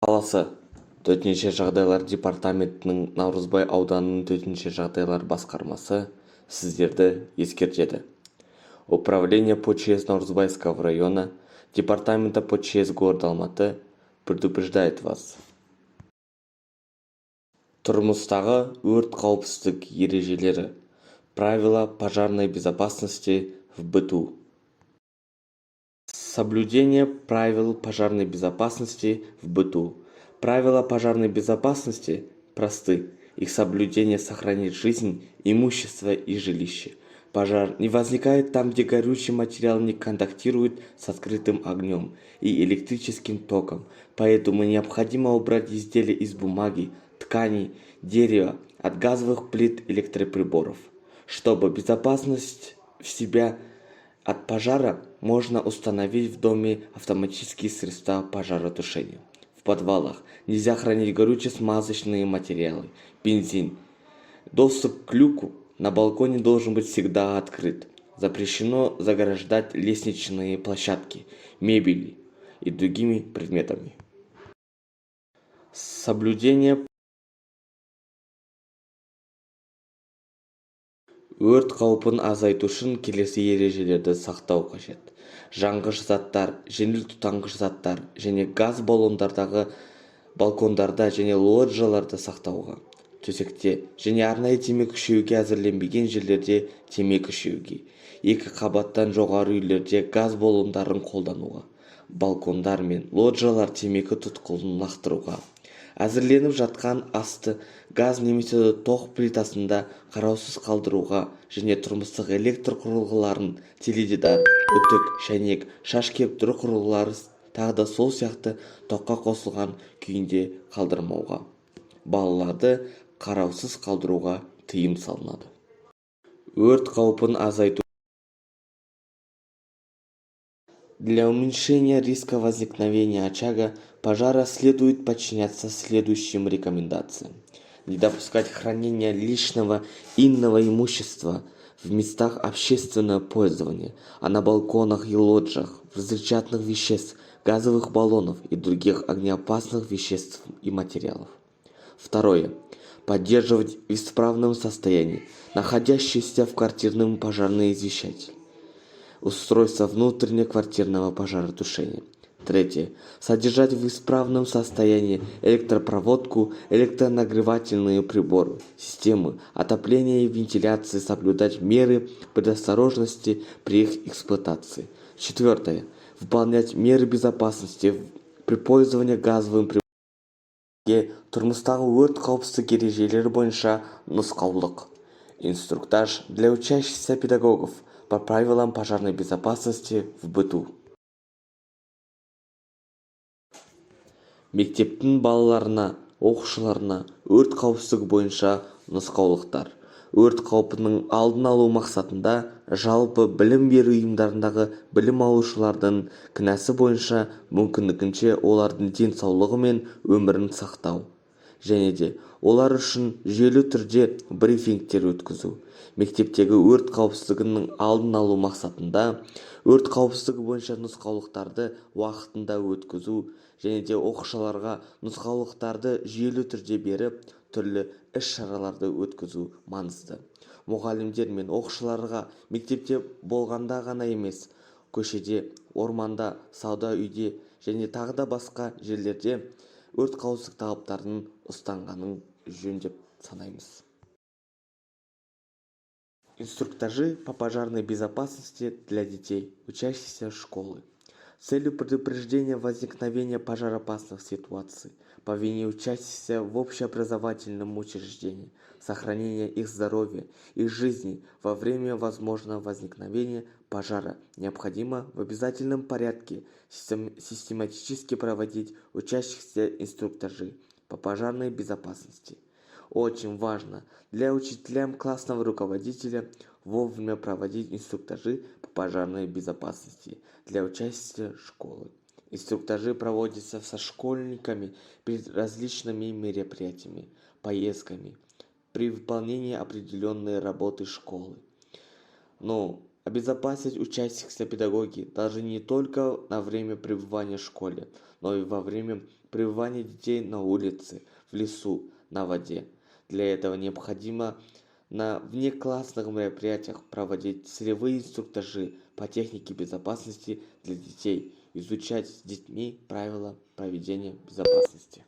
қаласы төтенше жағдайлар департаментінің наурызбай ауданының төтенше жағдайлар басқармасы сіздерді ескертеді. Управление ПЧС Наурызбайского района департамента ПЧС города Алматы предупреждает вас. Тұрмыстағы өрт қауіпсіздік ережелері. Правила пожарной безопасности в быту. Соблюдение правил пожарной безопасности в быту. Правила пожарной безопасности просты. Их соблюдение сохранит жизнь, имущество и жилище. Пожар не возникает там, где горючий материал не контактирует с открытым огнем и электрическим током, поэтому необходимо убрать изделия из бумаги, тканей, дерева, от газовых плит электроприборов. Чтобы безопасность в себя от пожара можно установить в доме автоматические средства пожаротушения. В подвалах нельзя хранить горюче-смазочные материалы, бензин. Доступ к люку на балконе должен быть всегда открыт. Запрещено заграждать лестничные площадки, мебель и другими предметами. Соблюдение өрт қаупін азайту үшін келесі ережелерді сақтау қажет. Жанғыш заттар, жеңіл тұтанғыш заттар және газ баллондардағы балкондарда және лоджияларда сақтауға. Төсекте және арнайы темекі шегуге әзірленбеген жерлерде темекі шегуге. Екі қабаттан жоғары үйлерде газ баллондарын қолдануға. Балкондар мен лоджиялар темекі тұтқылын лақтыруға. Әзірленіп жатқан асты газ немесе тоқ плитасында қараусыз қалдыруға және тұрмыстық электр құрылғыларын, теледидар, үтік, шәйнек, шаш кептіру құрылғылары тағы да сол сияқты тоққа қосылған күйінде қалдырмауға. Балаларды қараусыз қалдыруға тыйым салынады. Өрт қаупін азайту. Для уменьшения риска возникновения очага пожара следует подчиняться следующим рекомендациям. Не допускать хранения личного иного имущества в местах общественного пользования, а на балконах и лоджиях, взрывчатых веществ, газовых баллонов и других огнеопасных веществ и материалов. Второе. Поддерживать в исправном состоянии находящийся в квартирном пожарный извещатель. Устройство внутреннеквартирного пожаротушения. Третье. Содержать в исправном состоянии электропроводку, электронагревательные приборы, системы отопления и вентиляции, соблюдать меры предосторожности при их эксплуатации. Четвертое. Выполнять меры безопасности при пользовании газовым прибором. Тұрмыстағы өрт қауіпсіздік ережелері бойынша нұсқаулық. Инструктаж для учащихся педагогов по правилам пожарной безопасности в быту. Мектептің балаларына, оқушыларына өрт қауіпсіздігі бойынша нұсқаулықтар. Өрт қаупінің алдын алу мақсатында жалпы білім беру ұйымдарындағы білім алушылардың кінәсі бойынша мүмкіндігінше олардың денсаулығы мен өмірін сақтау. Және де олар үшін жүйелі түрде брифингтер өткізу. Мектептегі өрт қауіпсіздігінің алдын алу мақсатында өрт қауіпсіздігі бойынша нұсқаулықтарды уақытында өткізу және де оқушыларға нұсқаулықтарды жүйелі түрде беріп, түрлі іс-шараларды өткізу маңызды. Мұғалімдер мен оқушыларға мектепте болғанда ғана емес, көшеде, орманда, сауда үйде және тағы да басқа жерлерде өрт қауіпсіздік талаптарын ұстанғанын жөн деп санаймыз. Инструктажи по пожарной безопасности для детей, учащихся школы. С целью предупреждения возникновения пожароопасных ситуаций по вине учащихся в общеобразовательном учреждении, сохранения их здоровья и жизни во время возможного возникновения пожара необходимо в обязательном порядке систематически проводить учащихся инструктажи по пожарной безопасности. Очень важно для учителям классного руководителя вовремя проводить инструктажи по пожарной безопасности для учащихся школы. Инструктажи проводятся со школьниками перед различными мероприятиями, поездками, при выполнении определенной работы школы. Но обезопасить учащихся педагоги должны не только на время пребывания в школе, но и во время пребывание детей на улице, в лесу, на воде. Для этого необходимо на внеклассных мероприятиях проводить целевые инструктажи по технике безопасности для детей, изучать с детьми правила проведения безопасности.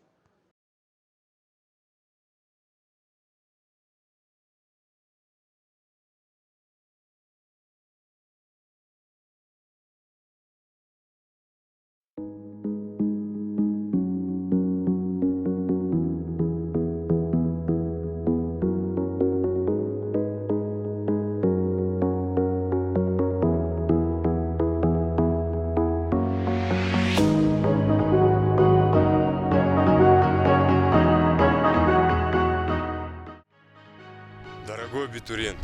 Дорогой абитуриент,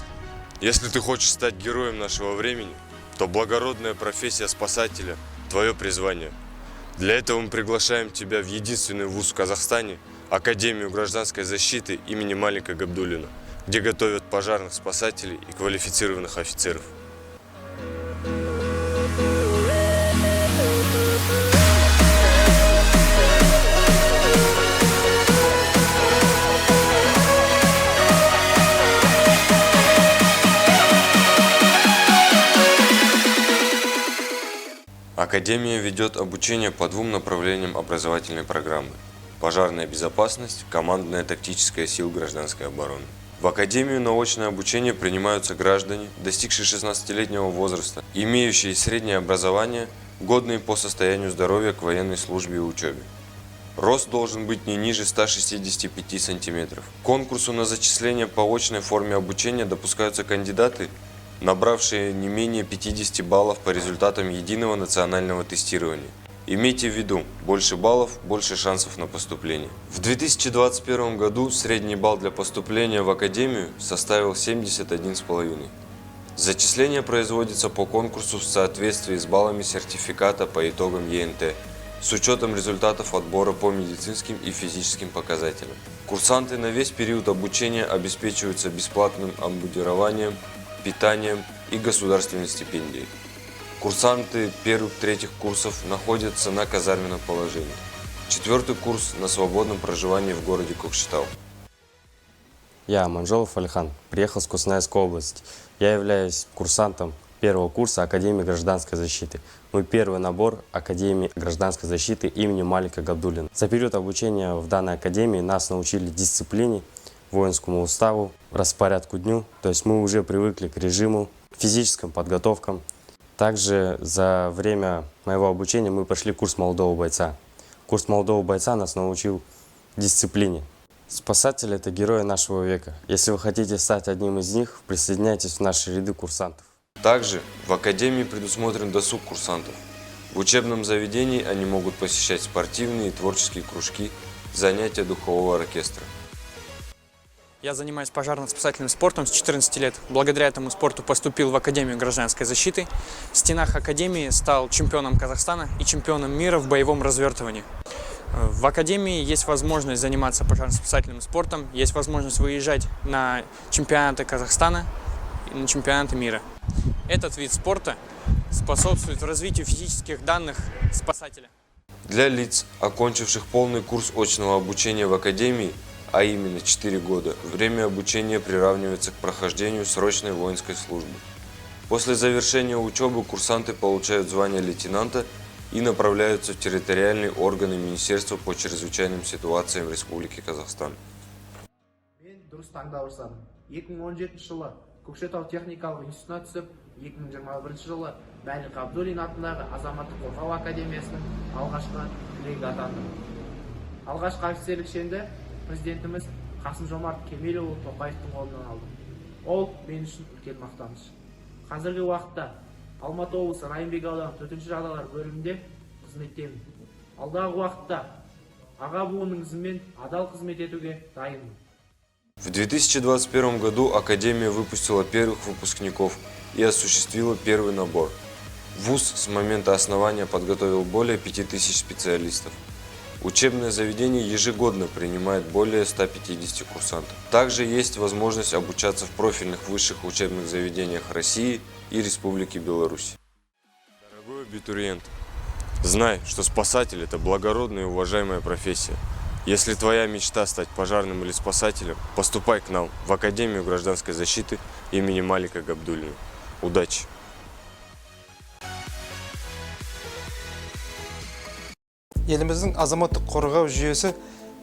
если ты хочешь стать героем нашего времени, то благородная профессия спасателя – твое призвание. Для этого мы приглашаем тебя в единственный вуз в Казахстане – Академию гражданской защиты имени Малика Габдуллина, где готовят пожарных спасателей и квалифицированных офицеров. Академия ведет обучение по двум направлениям образовательной программы – пожарная безопасность, командная тактическая сил гражданской обороны. В Академию на очное обучение принимаются граждане, достигшие 16-летнего возраста, имеющие среднее образование, годные по состоянию здоровья к военной службе и учебе. Рост должен быть не ниже 165 см. К конкурсу на зачисление по очной форме обучения допускаются кандидаты, набравшие не менее 50 баллов по результатам единого национального тестирования. Имейте в виду, больше баллов, больше шансов на поступление. В 2021 году средний балл для поступления в Академию составил 71,5. Зачисление производится по конкурсу в соответствии с баллами сертификата по итогам ЕНТ, с учетом результатов отбора по медицинским и физическим показателям. Курсанты на весь период обучения обеспечиваются бесплатным обмундированием, питанием и государственной стипендией. Курсанты первых-третьих курсов находятся на казарменном положении. 4-й курс на свободном проживании в городе Кокшетау. Я Манжолов Алихан, приехал с Кустанайской области. Я являюсь курсантом первого курса Академии гражданской защиты. Мой первый набор Академии гражданской защиты имени Малика Габдуллина. За период обучения в данной академии нас научили дисциплине, воинскому уставу, распорядку дню. То есть мы уже привыкли к режиму, физическим подготовкам. Также за время моего обучения мы прошли курс молодого бойца. Курс молодого бойца нас научил дисциплине. Спасатели – это герои нашего века. Если вы хотите стать одним из них, присоединяйтесь в наши ряды курсантов. Также в Академии предусмотрен досуг курсантов. В учебном заведении они могут посещать спортивные и творческие кружки, занятия духового оркестра. Я занимаюсь пожарно-спасательным спортом с 14 лет. Благодаря этому спорту поступил в Академию гражданской защиты. В стенах Академии стал чемпионом Казахстана и чемпионом мира в боевом развертывании. В Академии есть возможность заниматься пожарно-спасательным спортом, есть возможность выезжать на чемпионаты Казахстана и на чемпионаты мира. Этот вид спорта способствует развитию физических данных спасателя. Для лиц, окончивших полный курс очного обучения в Академии, а именно 4 года, время обучения приравнивается к прохождению срочной воинской службы. После завершения учебы курсанты получают звание лейтенанта и направляются в территориальные органы Министерства по чрезвычайным ситуациям Республики Казахстан. Мен дұрыс таңдау жасадым. 2017 жылы Көкшетау техникалық институтына түсіп, 2021 жылы Малик Габдуллин атындағы Азаматтық қорғау академиясының алғашқы түлегі атандым. Алғашқы офицерлік шенді президентіміз Қасым-Жомарт Кемелұлы Тоқаевтың қолынан алдым. Ол мен үшін үлкен мақтаныш. Қазіргі уақытта Алматы облысы Райымбек ауданы төтенше жағдайлар бөлімінде қызметтемін. Алдағы уақытта аға буынның ізімен адал қызмет етуге дайынмын. В 2021 году Академия выпустила первых выпускников и осуществила первый набор. ВУЗ с момента основания подготовил более 5000 специалистов. Учебное заведение ежегодно принимает более 150 курсантов. Также есть возможность обучаться в профильных высших учебных заведениях России и Республики Беларусь. Дорогой абитуриент, Знай, что спасатель – это благородная и уважаемая профессия. Если твоя мечта стать пожарным или спасателем, поступай к нам в Академию гражданской защиты имени Малика Габдуллина. Удачи! Еліміздің азаматтық қорғау жүйесі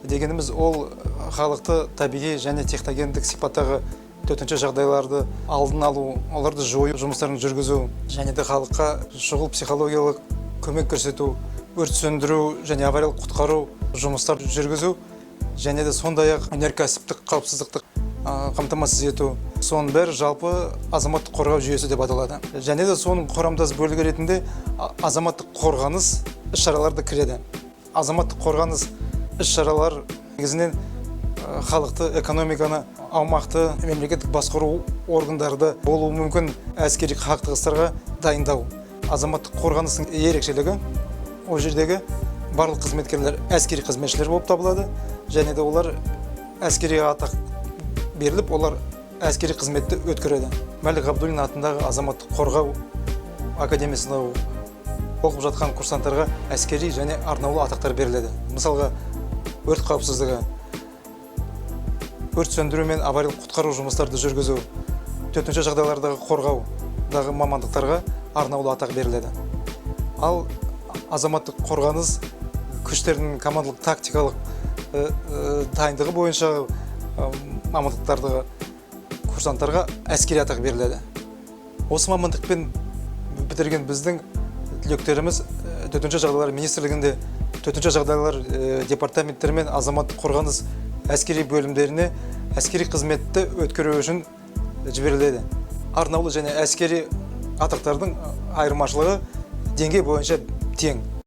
дегеніміз ол халықты табиғи және техногендік сипаттағы төтенше жағдайларды алдын алу, оларды жою жұмыстарын жүргізу және де халыққа шұғыл психологиялық көмек көрсету, өрт сөндіру және авариялық құтқару жұмыстарын жүргізу және де сондай-ақ өнеркәсіптік қауіпсіздікті қамтамасыз ету. Соның бәрі жалпы азаматтық қорғау жүйесі деп аталады. Және де соның құрамдас бөлігі ретінде азаматтық қорғаныс іс-шараларды кіреді. Азаматтық қорғаныс іс-шаралар негізінен халықты, экономиканы, аумақты, мемлекеттік басқару органдарды болуы мүмкін әскери қақтығыстарға дайындау. Азаматтық қорғаныстың ерекшелігі ол жердегі барлық қызметкерлер әскери қызметшілер болып табылады, және де олар әскери атақ беріліп, олар әскери қызметті өткереді. Малик Габдуллин атындағы азаматтық қорғау академиясында оқып жатқан курсанттарға әскери және арнаулы атақтар беріледі. Мысалға, өрт қауіпсіздігі, өрт сөндіру мен авариялық құтқару жұмыстарды жүргізу, төтенше жағдайлардағы қорғаудағы мамандықтарға арнаулы атақ беріледі. Ал азаматтық қорғаныс күштерінің командалық тактикалық дайындығы бойынша мамандықтарды курсанттарға әскери атақ беріледі. Осы мамандықпен бітірген біздің түлектеріміз төтенше жағдайлар министрлігінде төтенше жағдайлар департаменттері мен азаматтық қорғаныс әскери бөлімдеріне әскери қызметті өткеру үшін жіберіледі. Арнаулы және әскери атақтардың айырмашылығы деңгей бойынша тең.